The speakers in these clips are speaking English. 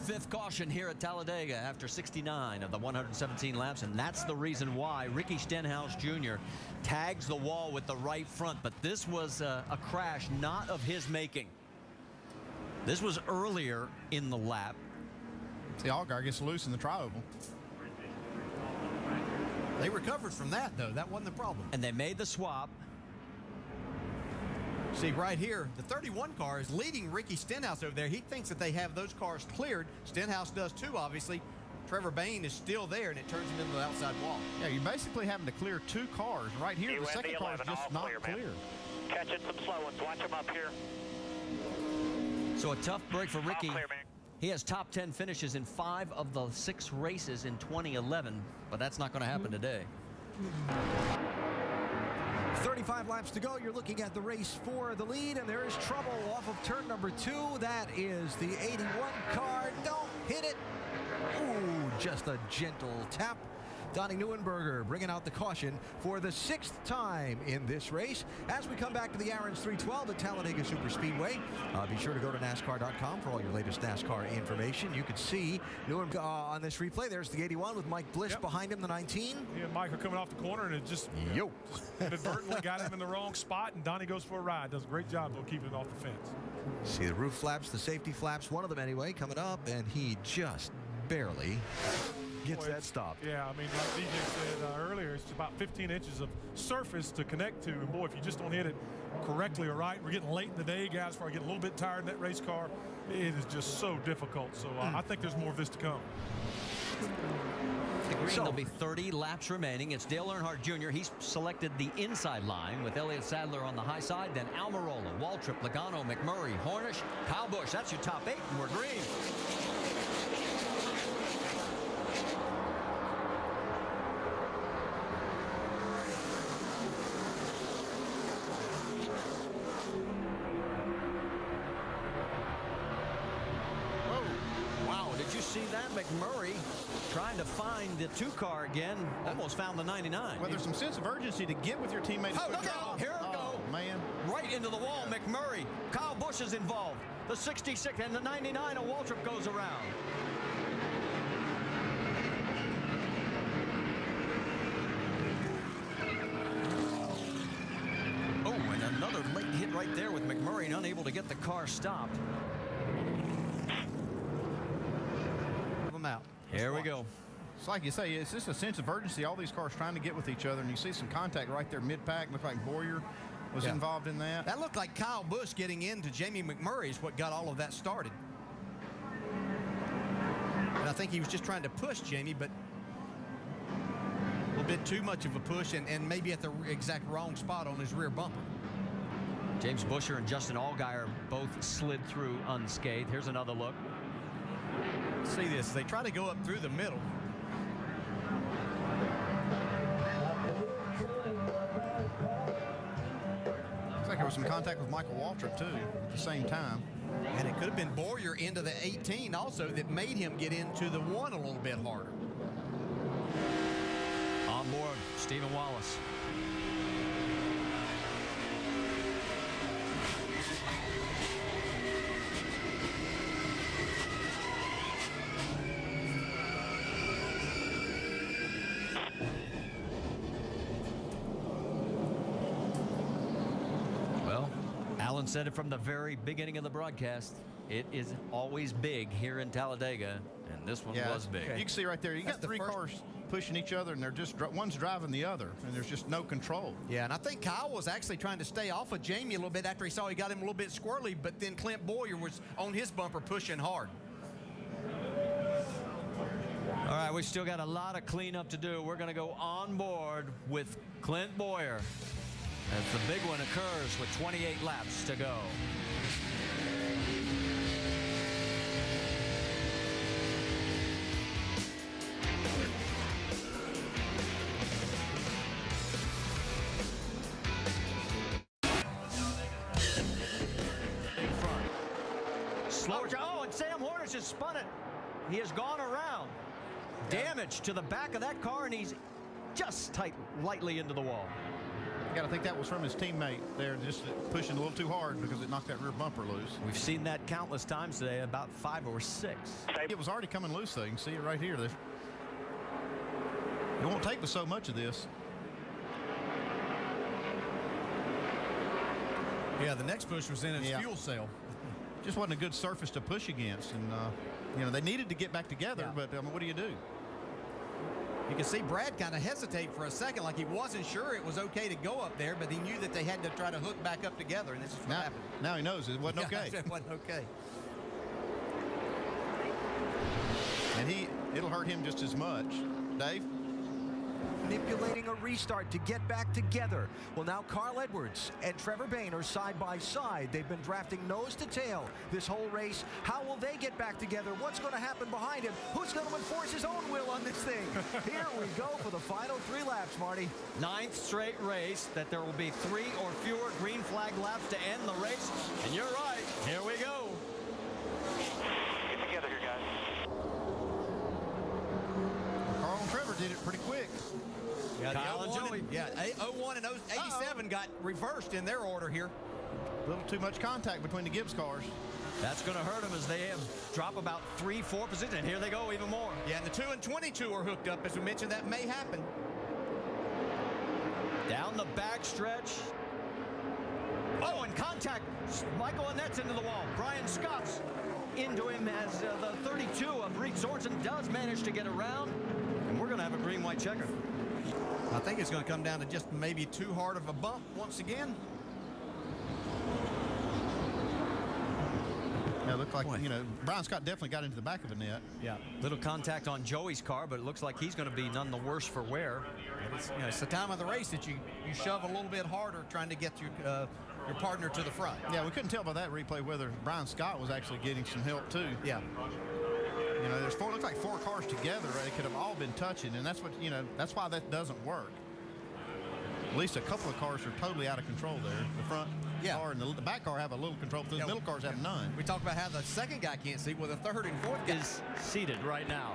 fifth caution here at Talladega after 69 of the 117 laps, and that's the reason why Ricky Stenhouse Jr. tags the wall with the right front. But this was a crash not of his making. This was earlier in the lap. The Allgaier gets loose in the tri-oval. They recovered from that, though. That wasn't the problem. And they made the swap. See, right here, the 31 car is leading Ricky Stenhouse over there. He thinks that they have those cars cleared. Stenhouse does, too, obviously. Trevor Bayne is still there, and it turns him into the outside wall. Yeah, you're basically having to clear two cars. Right here, the second car is just not clear. Catching some slow ones. Watch them up here. So a tough break for Ricky. All clear, man. He has top 10 finishes in 5 of the 6 races in 2011, but that's not going to happen today. 35 laps to go. You're looking at the race for the lead, and there is trouble off of turn number 2. That is the 81 car. Don't hit it. Ooh, just a gentle tap. Donnie Neuenberger bringing out the caution for the 6th time in this race. As we come back to the Aaron's 312 at Talladega Superspeedway, be sure to go to NASCAR.com for all your latest NASCAR information. You can see Neuenberger on this replay. There's the 81 with Mike Bliss behind him, the 19. He and Mike are coming off the corner, and it just inadvertently got him in the wrong spot, and Donnie goes for a ride. Does a great job of keeping it off the fence. See the roof flaps, the safety flaps, one of them anyway, coming up, and he just barely gets that stop. Yeah, I mean, like DJ said earlier, it's about 15 inches of surface to connect to. And boy, if you just don't hit it correctly or right, we're getting late in the day, guys. Before I get a little bit tired in that race car, it is just so difficult. So I think there's more of this to come. There'll be 30 laps remaining. It's Dale Earnhardt Jr. He's selected the inside line with Elliott Sadler on the high side, then Almirola, Waltrip, Logano, McMurray, Hornish, Kyle Busch. That's your top 8, and we're green. See that? McMurray trying to find the 2 car again. Almost found the 99. Well, there's some sense of urgency to get with your teammates. Oh, look out! Here we go. Man. Right into the wall. McMurray. Kyle Busch is involved. The 66 and the 99 of Waltrip goes around. Oh, and another late hit right there with McMurray, and unable to get the car stopped. Out. Here we go. It's like you say, it's just a sense of urgency. All these cars trying to get with each other, and you see some contact right there mid-pack. Looked like Boyer was involved in that. That looked like Kyle Busch getting into Jamie McMurray is what got all of that started. And I think he was just trying to push Jamie, but a little bit too much of a push and maybe at the exact wrong spot on his rear bumper. James Buescher and Justin Allgaier both slid through unscathed. Here's another look. See this, they try to go up through the middle. Looks like there was some contact with Michael Waltrip, too, at the same time. And it could have been Boyer into the 18 also that made him get into the 1 a little bit harder. On board, Stephen Wallace. Alan said it from the very beginning of the broadcast. It is always big here in Talladega, and this one was big. You can see right there, you got 3 cars pushing each other, and they're just one's driving the other, and there's just no control. Yeah, and I think Kyle was actually trying to stay off of Jamie a little bit after he saw he got him a little bit squirrely, but then Clint Boyer was on his bumper pushing hard. All right, we still got a lot of cleanup to do. We're going to go on board with Clint Boyer as the big one occurs with 28 laps to go. Slower. Oh, and Sam Hornish has spun it. He has gone around. Damage to the back of that car, and he's just lightly into the wall. I got to think that was from his teammate there, just pushing a little too hard because it knocked that rear bumper loose. We've seen that countless times today, about 5 or 6. It was already coming loose, though. You can see it right here. It won't take with so much of this. Yeah, the next push was in its fuel cell. Just wasn't a good surface to push against, and you know, they needed to get back together, but what do you do? You can see Brad kind of hesitate for a second, like he wasn't sure it was okay to go up there, but he knew that they had to try to hook back up together, and this is what happened. Now he knows it wasn't okay. It wasn't okay. And it'll hurt him just as much. Dave? Manipulating a restart to get back together. Well, now Carl Edwards and Trevor Bayne are side by side. They've been drafting nose to tail this whole race. How will they get back together? What's going to happen behind him? Who's going to enforce his own will on this thing? Here we go for the final 3 laps, Marty. 9th straight race that there will be 3 or fewer green flag laps to end the race. And you're right. Here we go. Get together here, guys. Carl and Trevor did it pretty quick. Yeah, Kyle and Joey. 01 and 87 got reversed in their order here. A little too much contact between the Gibbs cars. That's going to hurt them as they drop about 3-4 positions. And here they go even more. Yeah, and the 2 and 22 are hooked up. As we mentioned, that may happen. Down the back stretch. Oh, and contact. Michael Annette's into the wall. Brian Scott's into him as the 32 of Reed Sorensen does manage to get around. And we're going to have a green-white checker. I think it's going to come down to just maybe too hard of a bump once again. Yeah, it looked like, you know, Brian Scott definitely got into the back of the net. Yeah. Little contact on Joey's car, but it looks like he's going to be none the worse for wear. It's the time of the race that you shove a little bit harder trying to get your partner to the front. Yeah, we couldn't tell by that replay whether Brian Scott was actually getting some help, too. Yeah. You know, looks like 4 cars together. They could have all been touching, and that's what, you know, that's why that doesn't work. At least a couple of cars are totally out of control there. The front car and the back car have a little control, but the middle cars have none. We talked about how the second guy can't see. Well, the third and fourth guy is seated right now.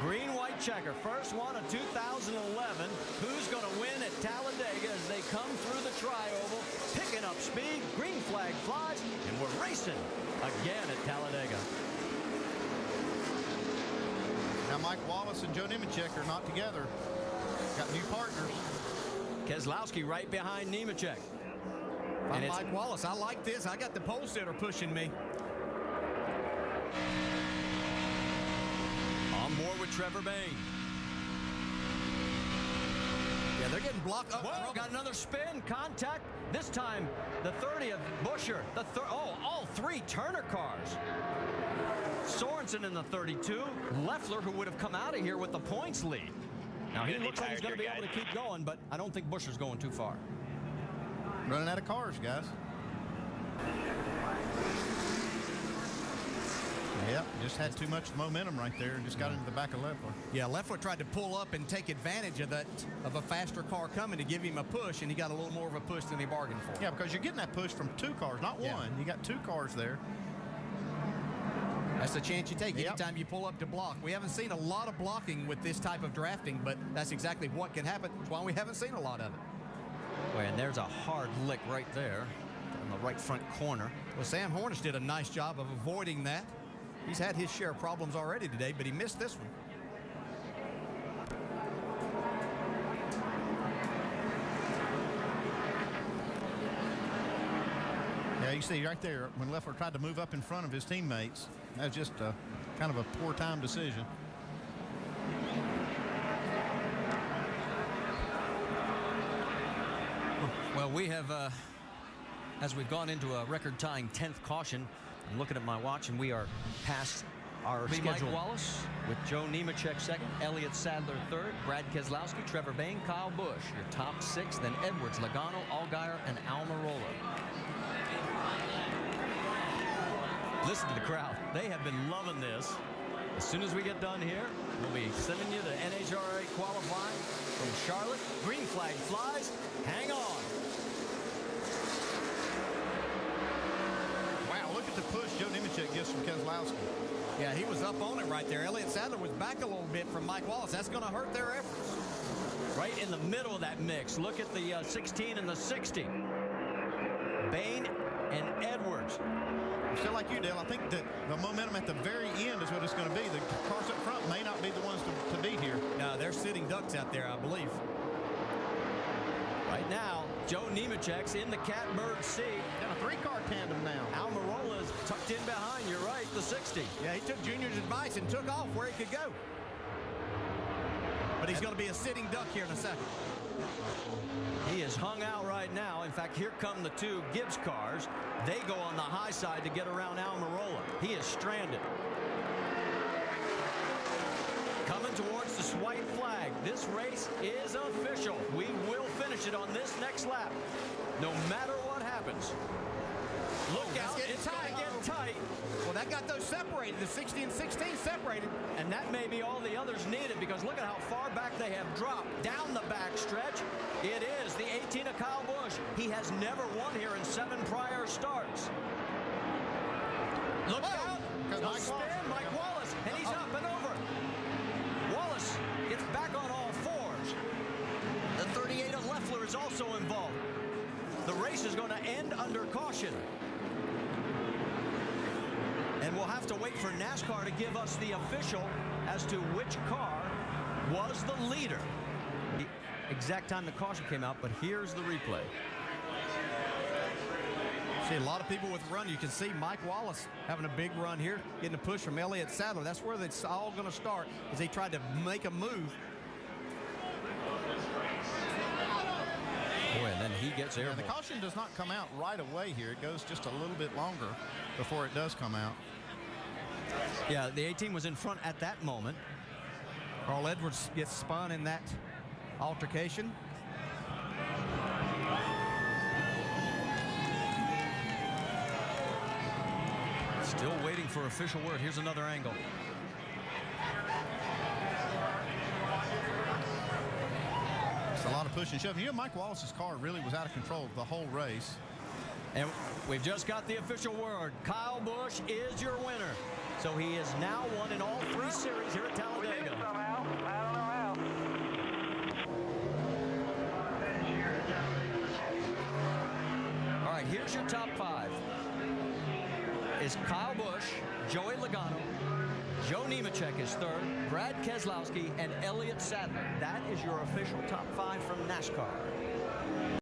Green-white checker, first one of 2011. Who's going to win at Talladega as they come through the tri-oval, picking up speed, green flag flies, and we're racing again at Talladega. Now Mike Wallace and Joe Nemechek are not together. Got new partners. Keselowski right behind Nemechek. And it's Mike Wallace. I like this. I got the pole sitter pushing me. On board with Trevor Bayne. Yeah, they're getting blocked up. Whoa, got another spin, contact. This time, the 30 of Buscher. All 3 Turner cars. Sorensen in the 32. Leffler, who would have come out of here with the points lead. Now, he looks like he's going to be able to keep going, but I don't think Buscher's going too far. Running out of cars, guys. Yep, just had too much momentum right there and just got into the back of Leffler. Yeah, Leffler tried to pull up and take advantage of a faster car coming to give him a push, and he got a little more of a push than he bargained for. Yeah, because you're getting that push from 2 cars, not one. You got 2 cars there. That's the chance you take anytime you pull up to block. We haven't seen a lot of blocking with this type of drafting, but that's exactly what can happen. That's why we haven't seen a lot of it. Boy, and there's a hard lick right there in the right front corner. Well, Sam Hornish did a nice job of avoiding that. He's had his share of problems already today, but he missed this one. Yeah, you see right there when Leffler tried to move up in front of his teammates. That was just kind of a poor time decision. Well, we have, as we've gone into a record-tying 10th caution, I'm looking at my watch, and we are past our schedule. Mike Wallace with Joe Nemechek second, Elliott Sadler third, Brad Keselowski, Trevor Bayne, Kyle Busch. Your top 6, then Edwards, Logano, Allgaier, and Almirola. Listen to the crowd. They have been loving this. As soon as we get done here, we'll be sending you the NHRA qualifying from Charlotte. Green flag flies. Hang on. Wow, look at the push Joe Nemechek gets from Keselowski. Yeah, he was up on it right there. Elliott Sadler was back a little bit from Mike Wallace. That's going to hurt their efforts. Right in the middle of that mix. Look at the 16 and the 60. Bain and Edwards. I feel like you, Dale. I think that the momentum at the very end is what it's going to be. The cars up front may not be the ones to beat here. No, they're sitting ducks out there, I believe. Right now, Joe Nemechek's in the catbird seat. Got a 3-car tandem now. Almirola's tucked in behind. You're right, the 60. Yeah, he took Junior's advice and took off where he could go. But he's going to be a sitting duck here in a second. He is hung out right now. In fact, here come the 2 Gibbs cars. They go on the high side to get around Almirola. He is stranded. Coming towards the white flag. This race is official. We will finish it on this next lap, no matter what happens. Look out, it's going to get tight. Well, that got those separated. The 60 and 16 separated. And that may be all the others needed, because look at how far back they have dropped. Down the back stretch, it is the 18 of Kyle Busch. He has never won here in 7 prior starts. Look out. The spin, Mike Wallace, and he's up and over. Wallace gets back on all 4s. The 38 of Leffler is also involved. The race is going to end under caution. And we'll have to wait for NASCAR to give us the official as to which car was the leader. The exact time the caution came out, but here's the replay. See a lot of people with run. You can see Mike Wallace having a big run here, getting a push from Elliott Sadler. That's where it's all going to start, as he tried to make a move. Boy, and then he gets airborne. The caution does not come out right away here. It goes just a little bit longer before it does come out. Yeah, the 18 was in front at that moment. Carl Edwards gets spun in that altercation. Still waiting for official word. Here's another angle. It's a lot of push and shove. You know, Mike Wallace's car really was out of control the whole race. And we've just got the official word. Kyle Busch is your winner. So he is now won in all 3 series here at Talladega. Somehow. I don't know how. All right, here's your top 5. Is Kyle Busch, Joey Logano, Joe Nemechek is 3rd, Brad Keselowski, and Elliott Sadler. That is your official top 5 from NASCAR.